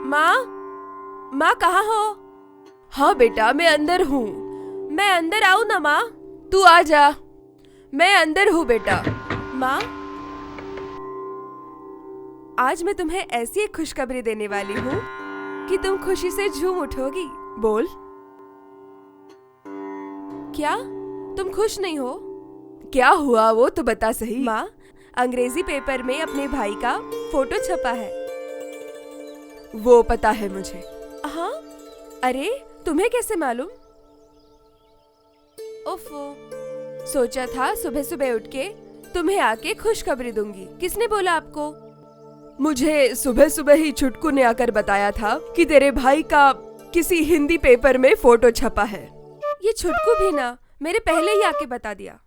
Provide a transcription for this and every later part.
माँ, माँ कहाँ हो? हाँ बेटा, मैं अंदर हूँ। मैं अंदर आऊँ ना माँ? तू आ जा। मैं अंदर हूँ बेटा। माँ, आज मैं तुम्हें ऐसी एक खुशखबरी देने वाली हूँ कि तुम खुशी से झूम उठोगी। बोल। क्या तुम खुश नहीं हो? क्या हुआ वो तो बता सही। माँ, अंग्रेजी पेपर में अपने भाई का फोटो छपा है। वो पता है मुझे। हाँ? अरे तुम्हें कैसे मालूम? ओफो, सोचा था सुबह सुबह उठ के तुम्हें आके खुशखबरी दूंगी। किसने बोला आपको? मुझे सुबह सुबह ही छुटकू ने आकर बताया था कि तेरे भाई का किसी हिंदी पेपर में फोटो छपा है। ये छुटकू भी ना मेरे पहले ही आके बता दिया।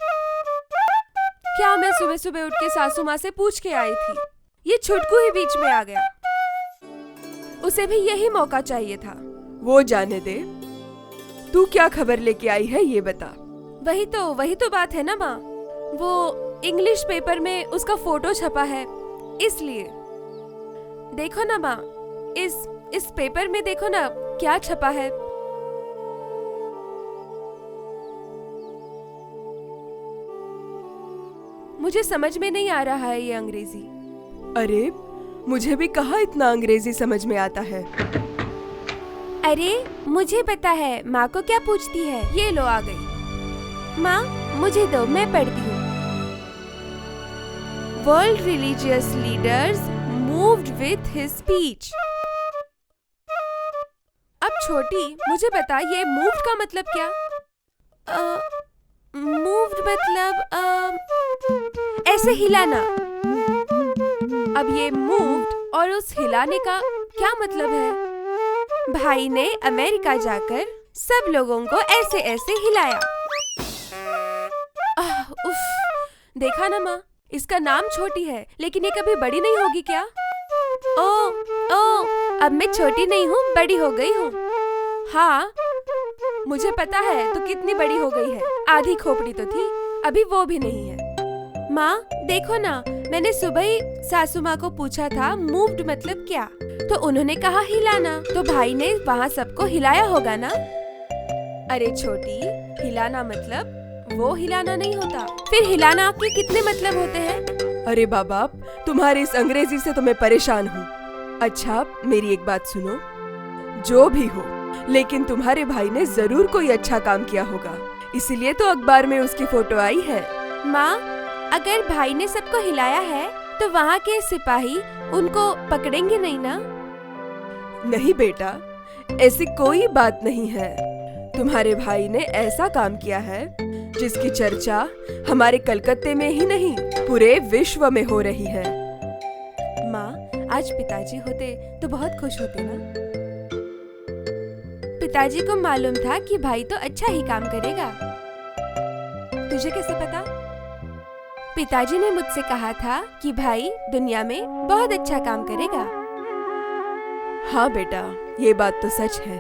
क्या मैं सुबह सुबह उठ के सासू माँ से पूछ के आई थी? ये छुटकू ही बीच में आ गया। उसे भी यही मौका चाहिए था। वो जाने दे, तू क्या खबर लेके आई है ये बता। वही तो बात है ना माँ। वो इंग्लिश पेपर में उसका फोटो छपा है, इसलिए। देखो ना माँ, इस पेपर में देखो ना क्या छपा है। मुझे समझ में नहीं आ रहा है ये अंग्रेजी। अरे मुझे भी कहाँ इतना अंग्रेजी समझ में आता है। अरे मुझे पता है, माँ को क्या पूछती है। ये लो आ गई। माँ मुझे दो, मैं पढ़ती हूँ। World religious leaders moved with his speech. अब छोटी मुझे बता, ये मूव्ड का मतलब क्या? मूव्ड मतलब ऐसे हिलाना। अब ये मूव्ड और उस हिलाने का क्या मतलब है? भाई ने अमेरिका जाकर सब लोगों को ऐसे ऐसे हिलाया। उफ, देखा ना माँ, इसका नाम छोटी है लेकिन ये कभी बड़ी नहीं होगी क्या? ओ, अब मैं छोटी नहीं हूँ, बड़ी हो गई हूँ। हाँ मुझे पता है तू कितनी बड़ी हो गई है। आधी खोपड़ी तो थी, अभी वो भी नहीं है। माँ देखो ना, मैंने सुबह ही सासू माँ को पूछा था मूव्ड मतलब क्या, तो उन्होंने कहा हिलाना। तो भाई ने वहाँ सबको हिलाया होगा ना। अरे छोटी, हिलाना मतलब वो हिलाना नहीं होता। फिर हिलाना के कितने मतलब होते हैं? अरे बाबा, तुम्हारी इस अंग्रेजी से तो मैं परेशान हूँ। अच्छा मेरी एक बात सुनो, जो भी हो लेकिन तुम्हारे भाई ने जरूर कोई अच्छा काम किया होगा, इसीलिए तो अखबार में उसकी फोटो आई है। माँ, अगर भाई ने सबको हिलाया है तो वहाँ के सिपाही उनको पकड़ेंगे नहीं ना? नहीं बेटा, ऐसी कोई बात नहीं है। तुम्हारे भाई ने ऐसा काम किया है जिसकी चर्चा हमारे कलकत्ते में ही नहीं पूरे विश्व में हो रही है। माँ, आज पिताजी होते तो बहुत खुश होते ना। पिताजी को मालूम था कि भाई तो अच्छा ही काम करेगा। तुझे कैसे पता? पिताजी ने मुझसे कहा था कि भाई दुनिया में बहुत अच्छा काम करेगा। हाँ बेटा, ये बात तो सच है।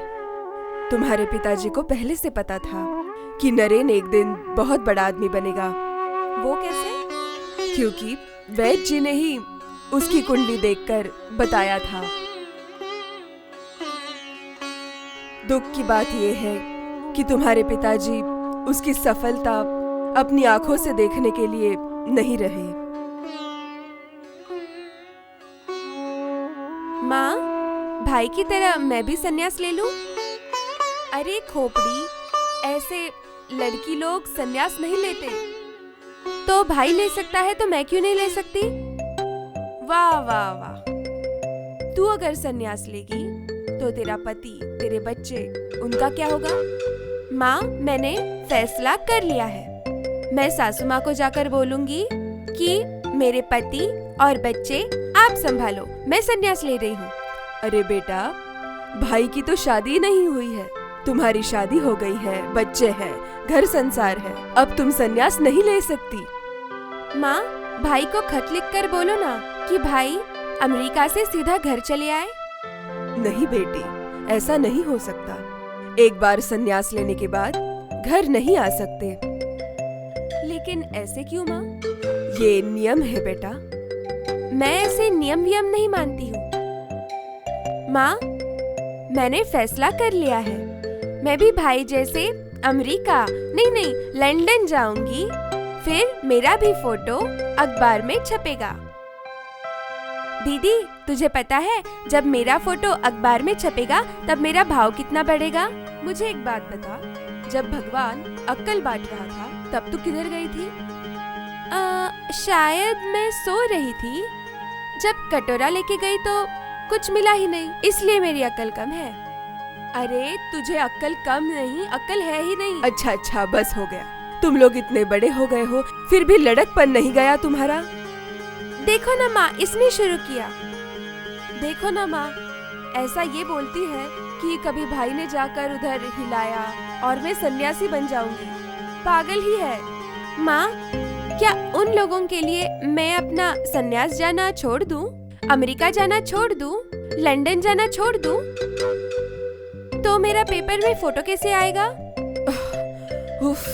तुम्हारे पिताजी को पहले से पता था कि नरेन एक दिन बहुत बड़ा आदमी बनेगा। वो कैसे? क्योंकि वैद्य जी ने ही उसकी कुंडली देखकर बताया था। दुख की बात यह है कि तुम्हारे पिताजी उसकी सफलता अपनी आंखों से देखने के लिए नहीं रहे। माँ, भाई की तरह मैं भी संन्यास ले लूं? अरे खोपड़ी, ऐसे लड़की लोग संन्यास नहीं लेते। तो भाई ले सकता है तो मैं क्यों नहीं ले सकती? वाह वाह वाह। तू अगर संन्यास लेगी तो तेरा पति, तेरे बच्चे, उनका क्या होगा? माँ, मैंने फैसला कर लिया है। मैं सासू माँ को जाकर बोलूंगी कि मेरे पति और बच्चे आप संभालो, मैं संन्यास ले रही हूँ। अरे बेटा, भाई की तो शादी नहीं हुई है, तुम्हारी शादी हो गई है, बच्चे हैं, घर संसार है, अब तुम संन्यास नहीं ले सकती। माँ, भाई को खत लिखकर बोलो ना कि भाई अमेरिका से सीधा घर चले आए। नहीं बेटी, ऐसा नहीं हो सकता। एक बार संन्यास लेने के बाद घर नहीं आ सकते। लेकिन ऐसे क्यों माँ? ये नियम है बेटा। मैं ऐसे नियम वियम नहीं मानती हूँ। माँ, मैंने फैसला कर लिया है, मैं भी भाई जैसे अमेरिका नहीं लंदन जाऊंगी। फिर मेरा भी फोटो अखबार में छपेगा। दीदी, तुझे पता है जब मेरा फोटो अखबार में छपेगा तब मेरा भाव कितना बढ़ेगा? मुझे एक बात बता, जब भगवान अक्ल बांट रहा था तब तू किधर गई थी? शायद मैं सो रही थी। जब कटोरा लेके गई तो कुछ मिला ही नहीं, इसलिए मेरी अक्ल कम है। अरे तुझे अक्ल कम नहीं, अक्ल है ही नहीं। अच्छा, बस हो गया। तुम लोग इतने बड़े हो गए हो, फिर भी लड़कपन नहीं गया तुम्हारा। देखो ना माँ, इसने शुरू किया। देखो ना माँ, ऐसा ये बोलती है कि कभी भाई ने जाकर उधर हिलाया और मैं सन्यासी बन जाऊंगी। पागल ही है। माँ, क्या उन लोगों के लिए मैं अपना सन्यास जाना छोड़ दूं? अमेरिका जाना छोड़ दूं? लंदन जाना छोड़ दूं? तो मेरा पेपर में फोटो कैसे आएगा? उफ।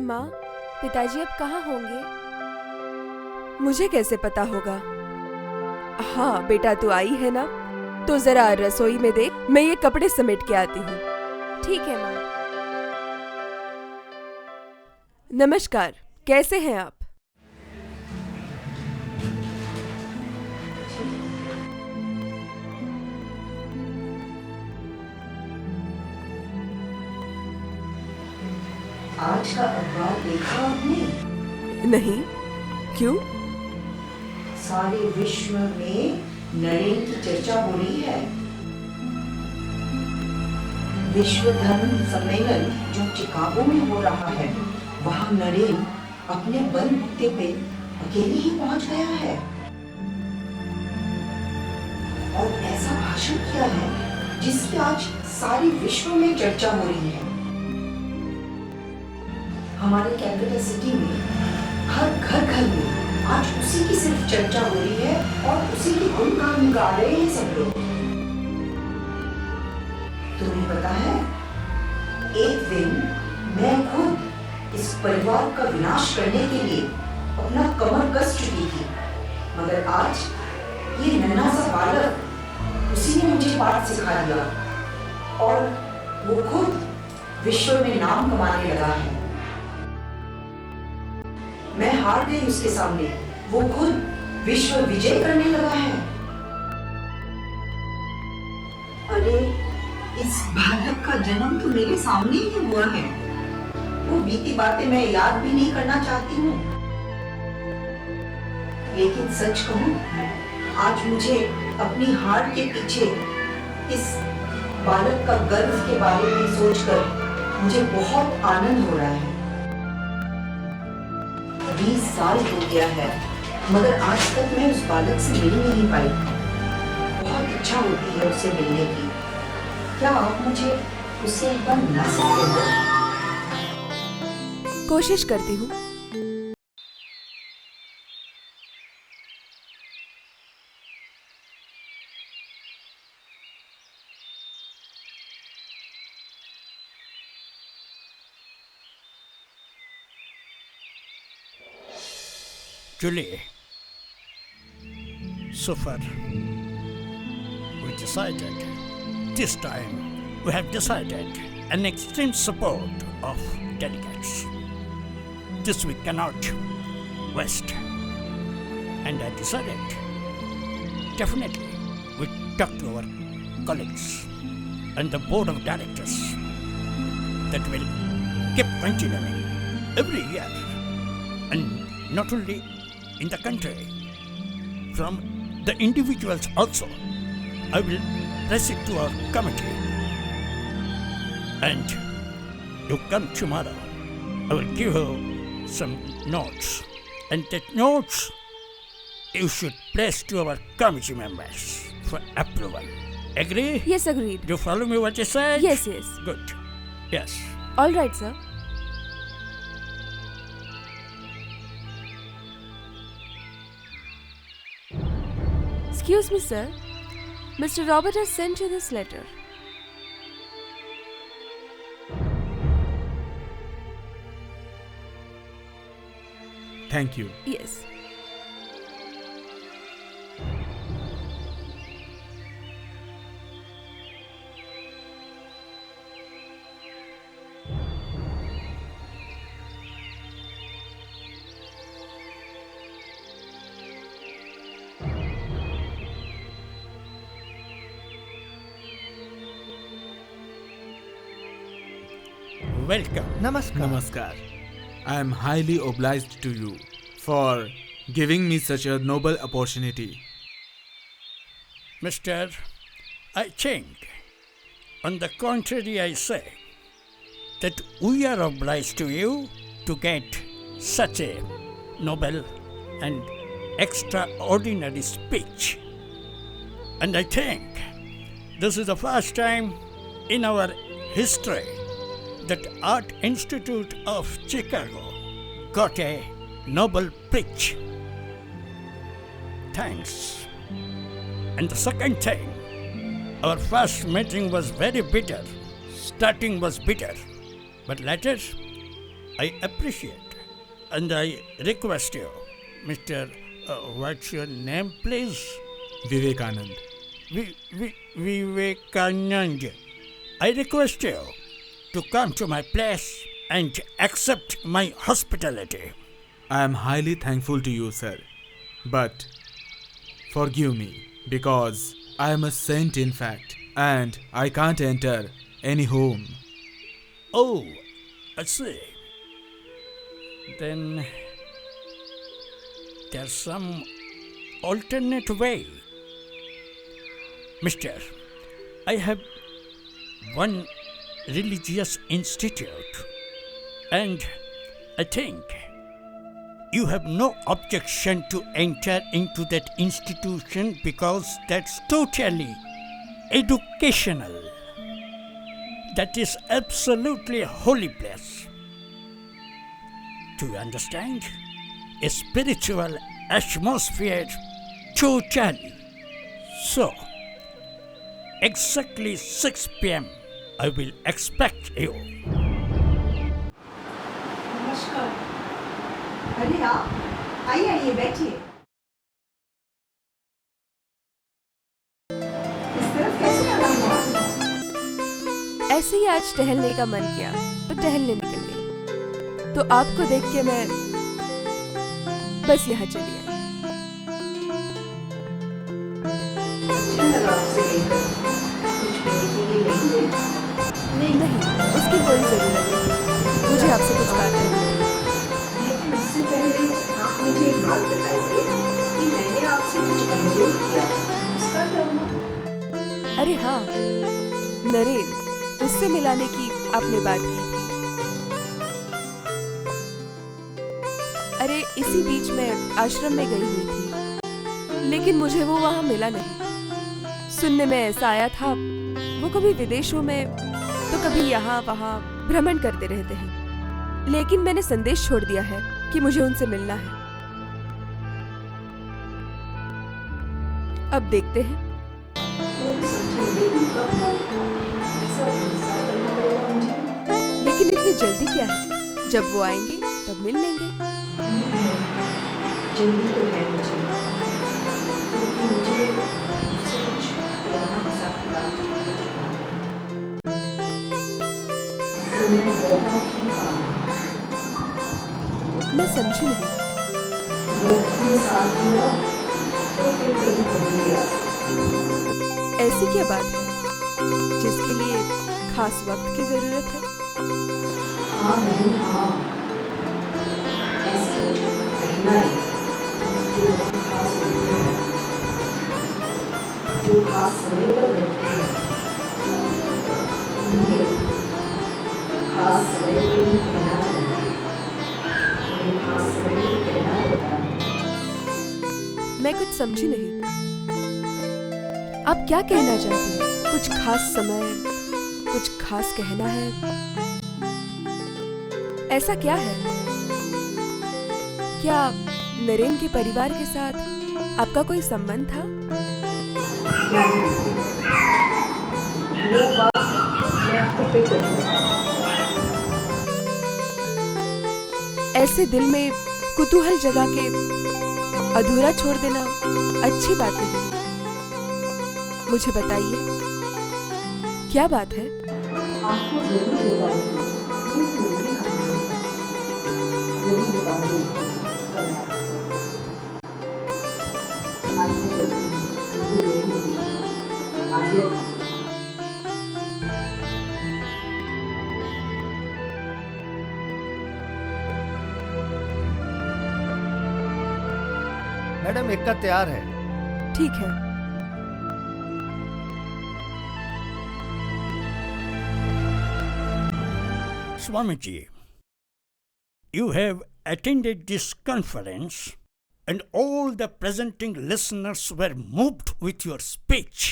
माँ, पिताजी अब कहाँ होंगे? मुझे कैसे पता होगा? हाँ बेटा, तू आई है ना, तो जरा रसोई में देख, मैं ये कपड़े समेट के आती हूँ। ठीक है माँ। नमस्कार, कैसे हैं आप? आज का अखबार देखा आपने? नहीं, क्यों? सारे विश्व में नरेन की चर्चा हो रही है। विश्व धर्म सम्मेलन जो चिकागो में हो रहा है, वहां नरेन अपने बलबूते पे अकेले ही पहुंच गया है और ऐसा भाषण किया है जिसकी आज सारे विश्व में चर्चा हो रही है। हमारे कैपिटल सिटी में हर घर में आज उसी की सिर्फ चर्चा हो रही है और उसी की गुणगान गा रहे हैं सब लोग। तुम्हें पता है, एक दिन मैं खुद इस परिवार का विनाश करने के लिए अपना कमर कस चुकी थी, मगर आज ये नन्हा सा बालक, उसी ने मुझे पाठ सिखा दिया और वो खुद विश्व में नाम कमाने लगा है। मैं हार गई उसके सामने, वो खुद विश्व विजय करने लगा है। अरे, इस बालक का जन्म तो मेरे सामने ही हुआ है। वो बीती बातें मैं याद भी नहीं करना चाहती हूँ, लेकिन सच कहूँ, आज मुझे अपनी हार के पीछे इस बालक का गर्व के बारे में सोचकर मुझे बहुत आनंद हो रहा है। 20 साल हो गया है, मगर आज तक मैं उस बालक से मिल नहीं पाई। बहुत इच्छा होती है उससे मिलने की। क्या आप मुझे उससे एक बार मिला सकते हो? कोशिश करती हूँ। Julie, so far, we decided, this time we have decided an extreme support of delegates. This we cannot waste. And I decided, definitely, we talk to our colleagues and the board of directors that will keep continuing every year, and not only in the country, from the individuals also. I will press it to our committee. And you come tomorrow, I will give you some notes. And that notes you should place to our committee members for approval. Agree? Yes, agreed. Do you follow me what I said? Yes, yes. Good. Yes. All right, sir. Excuse me, sir. Mr. Robert has sent you this letter. Thank you. Yes. Welcome. Namaskar. I am highly obliged to you for giving me such a noble opportunity. Mister, I think, on the contrary, I say that we are obliged to you to get such a noble and extraordinary speech. And I think this is the first time in our history that Art Institute of Chicago got a Nobel Prize. Thanks. And the second thing, our first meeting was very bitter. Starting was bitter. But later, I appreciate and I request you, Mr. What's your name, please? Vivekanand. Vivekanand. I request you to come to my place and accept my hospitality. I am highly thankful to you, sir. But forgive me, because I am a saint in fact, and I can't enter any home. Oh, I see. Then there's some alternate way. Mister, I have one religious institute, and I think you have no objection to enter into that institution because that's totally educational. That is absolutely a holy place. Do you understand? A spiritual atmosphere totally. So, exactly 6 p.m. I will expect you. नमस्कार। अरे आप आइए बैठिए। इस तरफ कैसे आ रही हो? ऐसे ही आज टहलने का मन किया तो टहलने निकल गई। तो आपको देख के मैं बस यहाँ चली आई। अच्छा लगा आपसे मिलकर। कुछ कहने के लिए नहीं है? नहीं, उसकी कोई जरूरत नहीं। मुझे आपसे कुछ बात करनी है। लेकिन उससे पहले आप मुझे एक बात बताइए कि मैंने आपसे कुछ अनुरोध किया उसका क्या हुआ? अरे हाँ, नरेन, उससे मिलाने की आपने बात की थी। अरे इसी बीच में आश्रम में गई हुई थी, लेकिन मुझे वो वहाँ मिला नहीं। सुनने में ऐसा आया था वो कभी विदेशों में तो कभी यहाँ वहाँ भ्रमण करते रहते हैं। लेकिन मैंने संदेश छोड़ दिया है कि मुझे उनसे मिलना है। अब देखते हैं। लेकिन इतनी जल्दी क्या है? जब वो आएंगे तब मिल लेंगे। जल्दी तो है मुझे, क्योंकि मुझे उससे कुछ पुराना हिसाब किताब करना है। तो मैं बहुत ही काम मैं समझी नहीं। वो अपने साथ हुआ तो फिर कभी कभी आ सकती। ऐसी क्या बात है जिसके लिए खास वक्त की जरूरत है? हाँ नहीं हाँ, ऐसी घटना है जो खास होती है, जो खास समय पर घटती है। उन्हें खास समय पर ही कहना चाहिए, उन्हें खास समय पर कहना होता है। मैं कुछ समझी नहीं। आप क्या कहना चाहती हैं? कुछ खास समय, कुछ खास कहना है? ऐसा क्या है? क्या नरेन के परिवार के साथ आपका कोई संबंध था? वो बात मैं आपको फिर करूँगा। ऐसे दिल में कुतूहल जगा के अधूरा छोड़ देना अच्छी बात नहीं है। मुझे बताइए, क्या बात है? आपको जरूर बताऊंगी। जरूर बताऊंगी। मैडम इक्का तैयार है। ठीक है। Swamiji, you have attended this conference and all the presenting listeners were moved with your speech.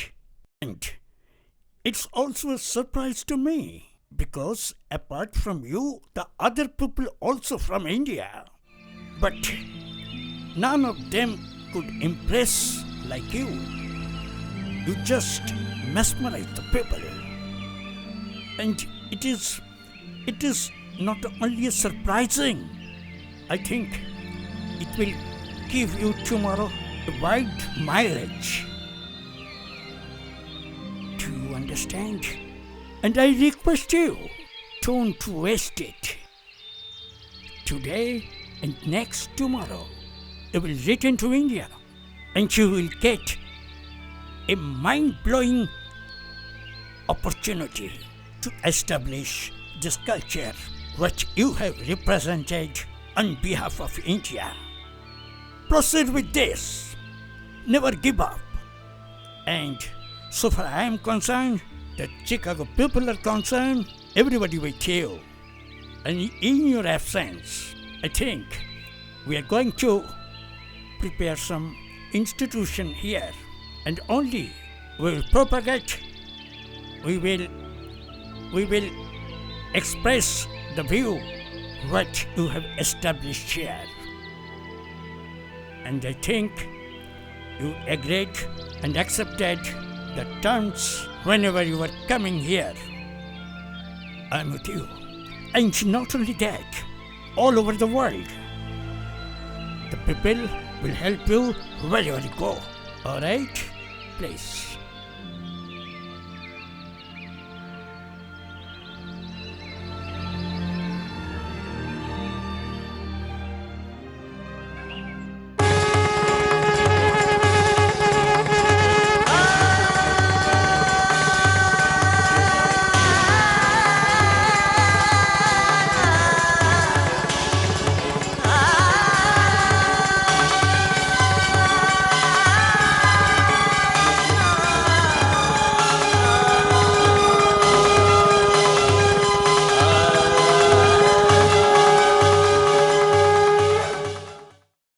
And it's also a surprise to me because apart from you, the other people also from India. But none of them could impress like you. You just mesmerize the people. And it is not only surprising, I think it will give you tomorrow a wide mileage. Do you understand? And I request you, don't waste it. Today and next tomorrow, you will return to India and you will get a mind-blowing opportunity to establish this culture which you have represented on behalf of India. Proceed with this. Never give up. And so far I am concerned, the Chicago people are concerned, everybody with you. And in your absence, I think we are going to prepare some institution here, and only we will propagate, we will express the view what you have established here. And I think you agreed and accepted the terms whenever you were coming here. I am with you. And not only that, all over the world, the people will help you wherever you go. All right? Please.